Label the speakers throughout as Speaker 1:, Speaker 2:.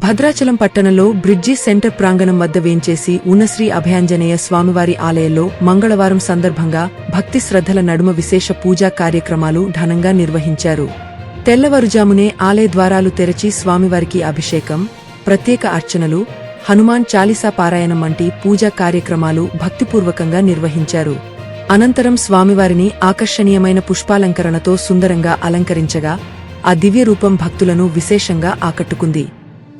Speaker 1: భద్రాచలం పట్టణంలో bridge centre ప్రాంగణం వద్ద వేంచేసి ఉన్న శ్రీ అభయాంజనేయ స్వామివారి ఆలయంలో మంగళవారం సందర్భంగా భక్తి శ్రద్ధల నడుమ విశేష పూజా కార్యక్రమాలు ఘనంగా నిర్వహించారు. తెల్లవారుజామునే ఆలయ ద్వారాలు తెరచి స్వామివారికి అభిషేకం, ప్రత్యేక అర్చనలు, హనుమాన్ చాలీసా పారాయణం వంటి పూజా కార్యక్రమాలు భక్తిపూర్వకంగా నిర్వహించారు. అనంతరం స్వామివారిని ఆకర్షణీయమైన పుష్పాలంకరణతో సుందరంగా అలంకరించగా ఆ దివ్య రూపం భక్తులను విశేషంగా ఆకట్టుకుంది.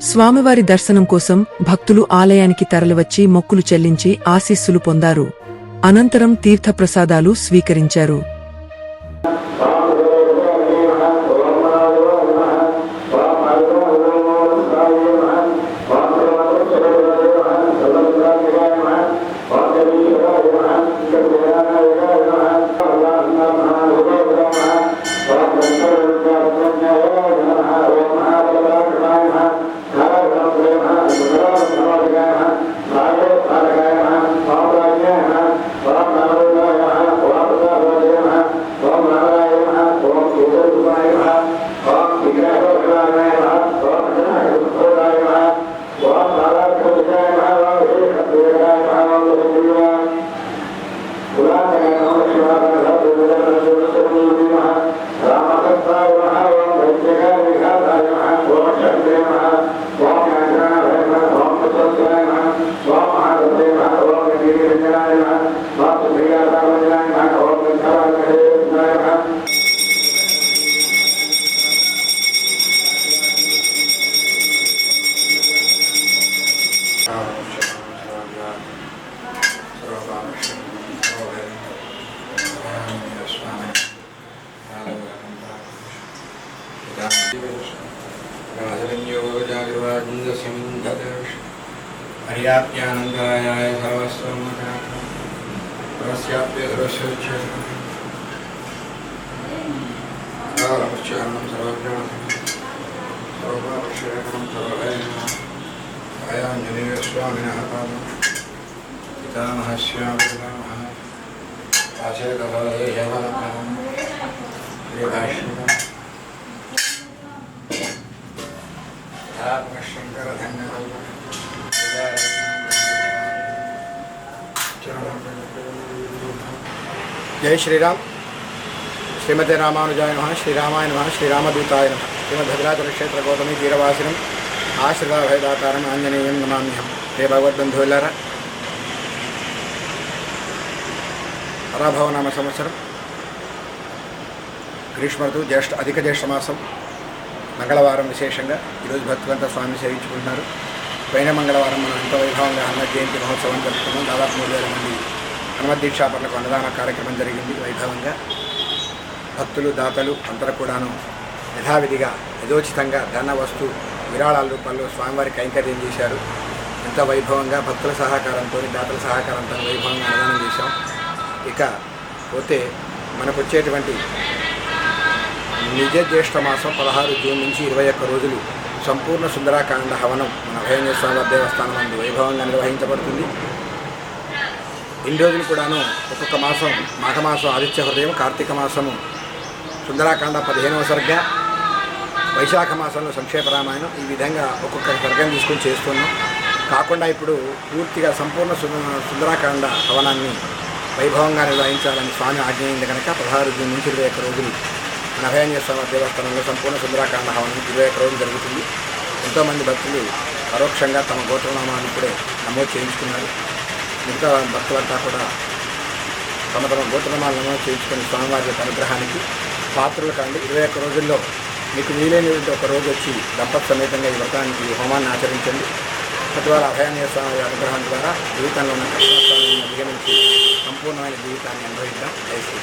Speaker 1: స్వామివారి దర్శనం కోసం భక్తులు ఆలయానికి తరలివచ్చి మొక్కులు చెల్లించి ఆశీస్సులు పొందారు. అనంతరం తీర్థప్రసాదాలు స్వీకరించారు.
Speaker 2: हरियाप्यानंदाय सर्वस्वमनाथं सर्वस्याप्यदृश्यच्छेदं सर्वमुच्चारणं सर्वज्ञानं सर्वपापक्षयकं सर्वभयं अभयांजनेयस्वामिनः पादं पितामहस्य पितामहः आचर्यकफलदेशफलप्रदं श्रीभाष्यं आत्मशङ्करधन्यकल्पं जय श्रीराम। श्रीमते रामानुजाय नमः, श्रीरामाय नमः, श्रीरामदूताय नमः। श्रीमद्भद्राचल क्षेत्र गौतमी तीरवासिनं आश्रिताभयदातारं आंजनेयं नमाम्यहं। हे भगवद्बन्धुవులారా, పరాభవనామ సంవత్సరం గ్రీష్మ ఋతువు అధిక జ్యేష్ఠ మాసం మంగళవారం విశేషంగా ఈరోజు భక్తులంతా స్వామిని సేవించుకుంటున్నారు. పోయిన మంగళవారం మనం ఎంతో వైభవంగా హనుమత్ జయంతి మహోత్సవం జరుపుకున్నాం. దాదాపు 3,000 మంది హనుమత్ దీక్షాపరులకు అన్నదాన కార్యక్రమం జరిగింది. వైభవంగా భక్తులు, దాతలు అందరూ కూడాను యథావిధిగా యథోచితంగా ధన వస్తు విరాళాల రూపంలో స్వామివారి కైంకర్యం చేశారు. ఎంతో వైభవంగా భక్తుల సహకారంతో, దాతల సహకారంతో వైభవంగా అన్నదానం చేశాం. ఇక పోతే మనకు వచ్చేటువంటి నిజ జ్యేష్ఠ మాసం 16 జూన్ నుంచి 21 రోజులు సంపూర్ణ సుందరాకాండ హవనం మన అభయాంజనేయ స్వామి దేవస్థానం నందు వైభవంగా నిర్వహించబడుతుంది. ఇన్ని రోజులు కూడాను ఒక్కొక్క మాసం, మాఘమాసం ఆదిత్య హృదయం, కార్తీక మాసము సుందరాకాండ 15వ సర్గ, వైశాఖ మాసంలో సంక్షేప రామాయణం, ఈ విధంగా ఒక్కొక్క సర్గం తీసుకొని చేస్తున్నాం. కాకుండా ఇప్పుడు పూర్తిగా సంపూర్ణ సుందరాకాండ హవనాన్ని వైభవంగా నిర్వహించాలని స్వామి ఆజ్ఞయింది కనుక 16 జూన్ నుంచి 21 రోజులు మన అభయాంజనేయ స్వామి దేవస్థానంలో సంపూర్ణ సుందరాకాండ హవనం 21 రోజులు జరుగుతుంది. ఎంతోమంది భక్తులు పరోక్షంగా తమ గోత్రనామాన్ని ఇప్పుడే నమోదు చేయించుకున్నారు. మిగతా భక్తులంతా కూడా తమ తమ గోత్రనామాలు నమోదు చేయించుకుని స్వామివారి యొక్క అనుగ్రహానికి పాత్రలు కాండి. 21 రోజుల్లో మీకు వీలైనటువంటి ఒక రోజు వచ్చి దంపతి సమేతంగా ఈ వ్రతానికి, ఈ హోమాన్ని ఆచరించండి. తద్వారా అభయాంజనేయ స్వామి అనుగ్రహం ద్వారా జీవితంలో ఉన్న కష్టాలను అధిగమించి సంపూర్ణమైన జీవితాన్ని అనుభవిద్దాం. జై శ్రీ.